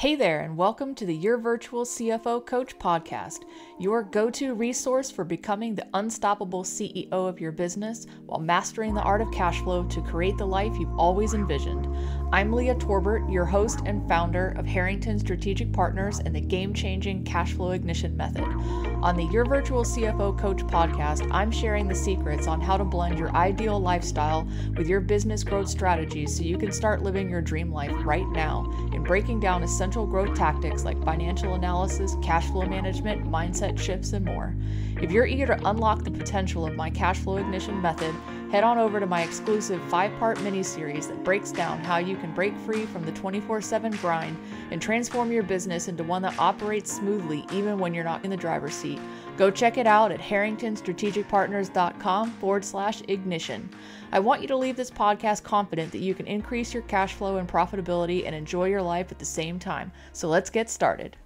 Hey there, and welcome to the Your Virtual CFO Coach podcast, your go-to resource for becoming the unstoppable CEO of your business while mastering the art of cash flow to create the life you've always envisioned. I'm Leah Torbert, your host and founder of Harrington Strategic Partners and the game-changing Cash Flow Ignition Method. On the Your Virtual CFO Coach podcast, I'm sharing the secrets on how to blend your ideal lifestyle with your business growth strategies so you can start living your dream life right now and breaking down essential growth tactics like financial analysis, cash flow management, mindset shifts, and more. If you're eager to unlock the potential of my Cash Flow Ignition Method, head on over to my exclusive 5-part mini-series that breaks down how you can break free from the 24/7 grind and transform your business into one that operates smoothly even when you're not in the driver's seat. Go check it out at harringtonstrategicpartners.com/ignition. I want you to leave this podcast confident that you can increase your cash flow and profitability and enjoy your life at the same time. So let's get started.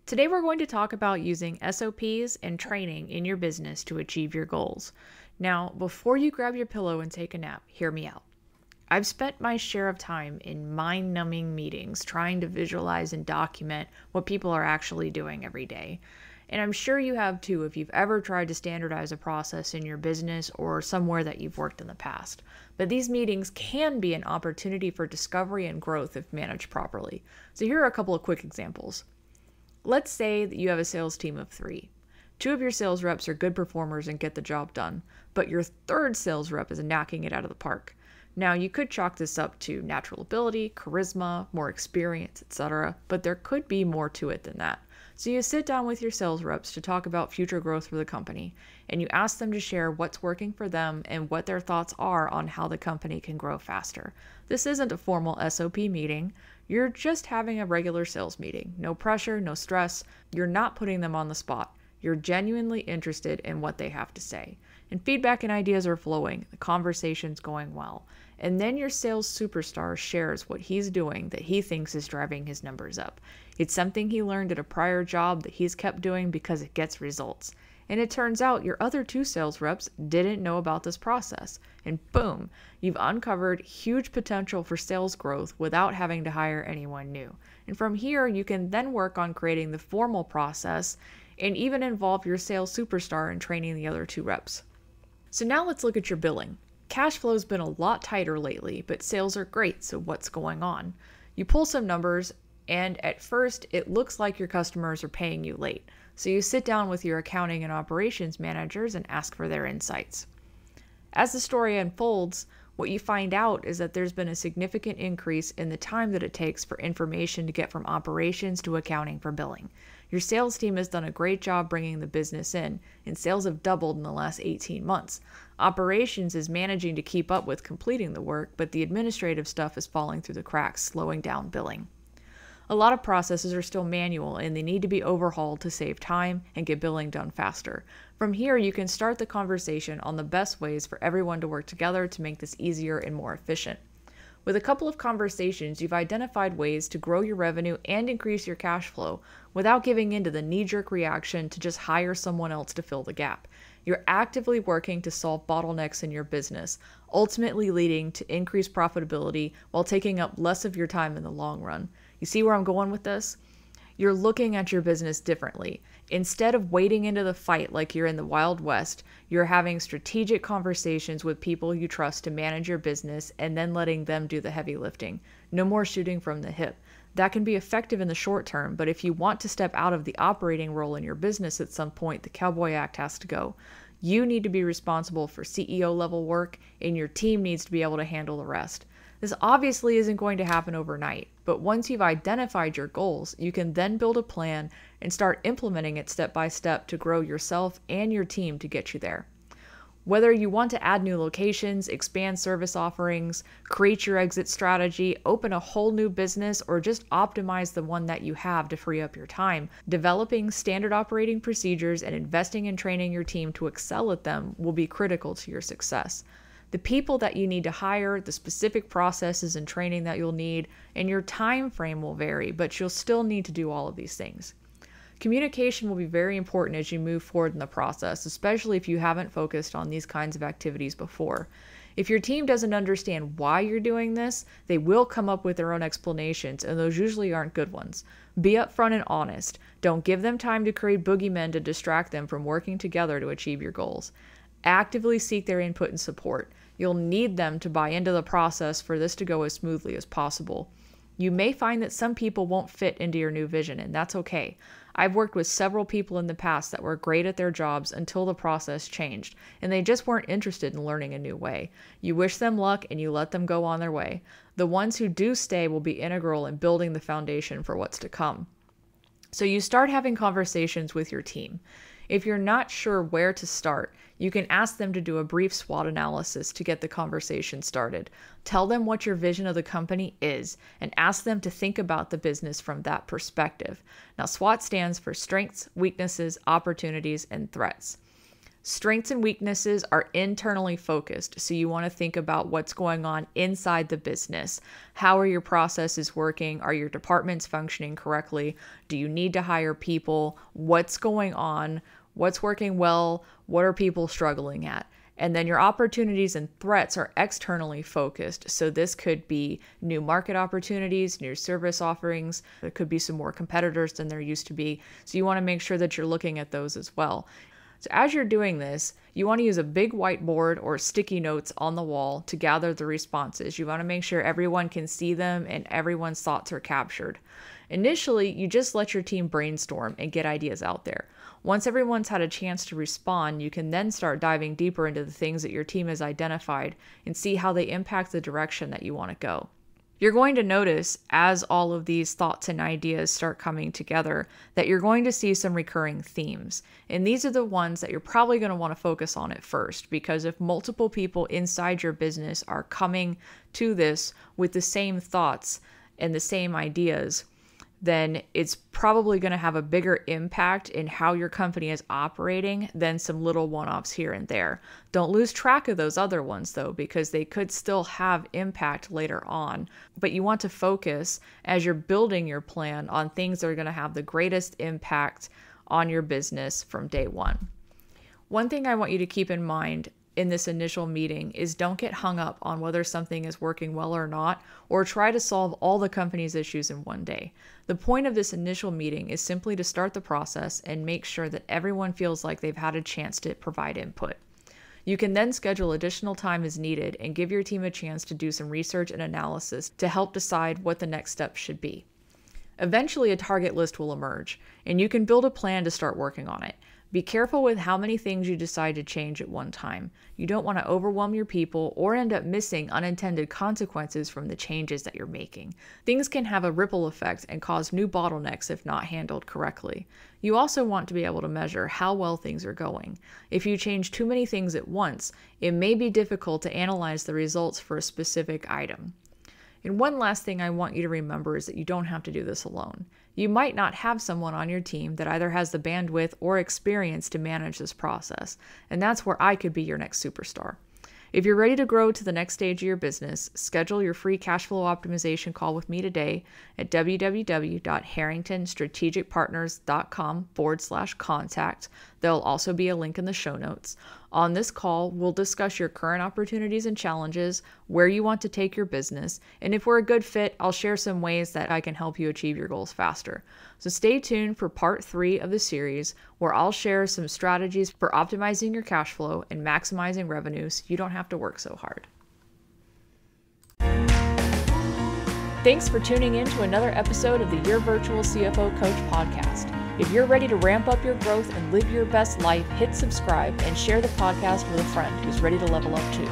Today we're going to talk about using SOPs and training in your business to achieve your goals. Now, before you grab your pillow and take a nap, hear me out. I've spent my share of time in mind-numbing meetings trying to visualize and document what people are actually doing every day. And I'm sure you have too if you've ever tried to standardize a process in your business or somewhere that you've worked in the past. But these meetings can be an opportunity for discovery and growth if managed properly. So here are a couple of quick examples. Let's say that you have a sales team of 3. 2 of your sales reps are good performers and get the job done, but your 3rd sales rep is knocking it out of the park. Now, you could chalk this up to natural ability, charisma, more experience, etc., but there could be more to it than that. So you sit down with your sales reps to talk about future growth for the company, and you ask them to share what's working for them and what their thoughts are on how the company can grow faster. This isn't a formal SOP meeting. You're just having a regular sales meeting. No pressure, no stress. You're not putting them on the spot. You're genuinely interested in what they have to say. And feedback and ideas are flowing. The conversation's going well. And then your sales superstar shares what he's doing that he thinks is driving his numbers up. It's something he learned at a prior job that he's kept doing because it gets results. And it turns out your other 2 sales reps didn't know about this process. And boom, you've uncovered huge potential for sales growth without having to hire anyone new. And from here, you can then work on creating the formal process and even involve your sales superstar in training the other 2 reps. So now let's look at your billing. Cash flow's been a lot tighter lately, but sales are great, so what's going on? You pull some numbers, and at first, it looks like your customers are paying you late. So you sit down with your accounting and operations managers and ask for their insights. As the story unfolds, what you find out is that there's been a significant increase in the time that it takes for information to get from operations to accounting for billing. Your sales team has done a great job bringing the business in, and sales have doubled in the last 18 months. Operations is managing to keep up with completing the work, but the administrative stuff is falling through the cracks, slowing down billing. A lot of processes are still manual, and they need to be overhauled to save time and get billing done faster. From here, you can start the conversation on the best ways for everyone to work together to make this easier and more efficient. With a couple of conversations, you've identified ways to grow your revenue and increase your cash flow without giving into the knee-jerk reaction to just hire someone else to fill the gap. You're actively working to solve bottlenecks in your business, ultimately leading to increased profitability while taking up less of your time in the long run. You see where I'm going with this? You're looking at your business differently. Instead of wading into the fight like you're in the Wild West, you're having strategic conversations with people you trust to manage your business and then letting them do the heavy lifting. No more shooting from the hip. That can be effective in the short term, but if you want to step out of the operating role in your business at some point, the Cowboy Act has to go. You need to be responsible for CEO level work, and your team needs to be able to handle the rest. This obviously isn't going to happen overnight, but once you've identified your goals, you can then build a plan and start implementing it step by step to grow yourself and your team to get you there. Whether you want to add new locations, expand service offerings, create your exit strategy, open a whole new business, or just optimize the one that you have to free up your time, developing standard operating procedures and investing in training your team to excel at them will be critical to your success. The people that you need to hire, the specific processes and training that you'll need, and your time frame will vary, but you'll still need to do all of these things. Communication will be very important as you move forward in the process, especially if you haven't focused on these kinds of activities before. If your team doesn't understand why you're doing this, they will come up with their own explanations, and those usually aren't good ones. Be upfront and honest. Don't give them time to create boogeymen to distract them from working together to achieve your goals. Actively seek their input and support. You'll need them to buy into the process for this to go as smoothly as possible. You may find that some people won't fit into your new vision, and that's okay. I've worked with several people in the past that were great at their jobs until the process changed, and they just weren't interested in learning a new way. You wish them luck and you let them go on their way. The ones who do stay will be integral in building the foundation for what's to come. So you start having conversations with your team. If you're not sure where to start, you can ask them to do a brief SWOT analysis to get the conversation started. Tell them what your vision of the company is and ask them to think about the business from that perspective. Now, SWOT stands for strengths, weaknesses, opportunities, and threats. Strengths and weaknesses are internally focused, so you want to think about what's going on inside the business. How are your processes working? Are your departments functioning correctly? Do you need to hire people? What's going on? What's working well? What are people struggling at? And then your opportunities and threats are externally focused. So this could be new market opportunities, new service offerings. There could be some more competitors than there used to be. So you want to make sure that you're looking at those as well. So as you're doing this, you want to use a big whiteboard or sticky notes on the wall to gather the responses. You want to make sure everyone can see them and everyone's thoughts are captured. Initially, you just let your team brainstorm and get ideas out there. Once everyone's had a chance to respond, you can then start diving deeper into the things that your team has identified and see how they impact the direction that you want to go. You're going to notice as all of these thoughts and ideas start coming together that you're going to see some recurring themes. And these are the ones that you're probably going to want to focus on at first, because if multiple people inside your business are coming to this with the same thoughts and the same ideas, then it's probably going to have a bigger impact in how your company is operating than some little one-offs here and there. Don't lose track of those other ones though, because they could still have impact later on. But you want to focus as you're building your plan on things that are going to have the greatest impact on your business from day one. One thing I want you to keep in mind in this initial meeting is don't get hung up on whether something is working well or not, or try to solve all the company's issues in one day. The point of this initial meeting is simply to start the process and make sure that everyone feels like they've had a chance to provide input. You can then schedule additional time as needed and give your team a chance to do some research and analysis to help decide what the next steps should be. Eventually, a target list will emerge, and you can build a plan to start working on it. Be careful with how many things you decide to change at one time. You don't want to overwhelm your people or end up missing unintended consequences from the changes that you're making. Things can have a ripple effect and cause new bottlenecks if not handled correctly. You also want to be able to measure how well things are going. If you change too many things at once, it may be difficult to analyze the results for a specific item. And one last thing I want you to remember is that you don't have to do this alone. You might not have someone on your team that either has the bandwidth or experience to manage this process, and that's where I could be your next superstar. If you're ready to grow to the next stage of your business, schedule your free cash flow optimization call with me today at www.harringtonstrategicpartners.com/contact. There'll also be a link in the show notes. On this call, we'll discuss your current opportunities and challenges, where you want to take your business, and if we're a good fit, I'll share some ways that I can help you achieve your goals faster. So stay tuned for part 3 of the series, where I'll share some strategies for optimizing your cash flow and maximizing revenue so you don't have to work so hard. Thanks for tuning in to another episode of the Your Virtual CFO Coach podcast. If you're ready to ramp up your growth and live your best life, hit subscribe and share the podcast with a friend who's ready to level up too.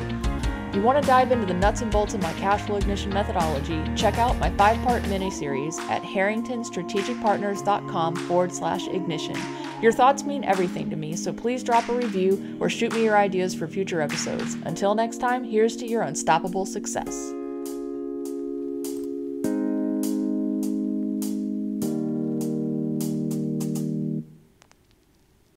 You want to dive into the nuts and bolts of my cash flow ignition methodology? Check out my 5-part mini-series at harringtonstrategicpartners.com/ignition. Your thoughts mean everything to me, so please drop a review or shoot me your ideas for future episodes. Until next time, here's to your unstoppable success.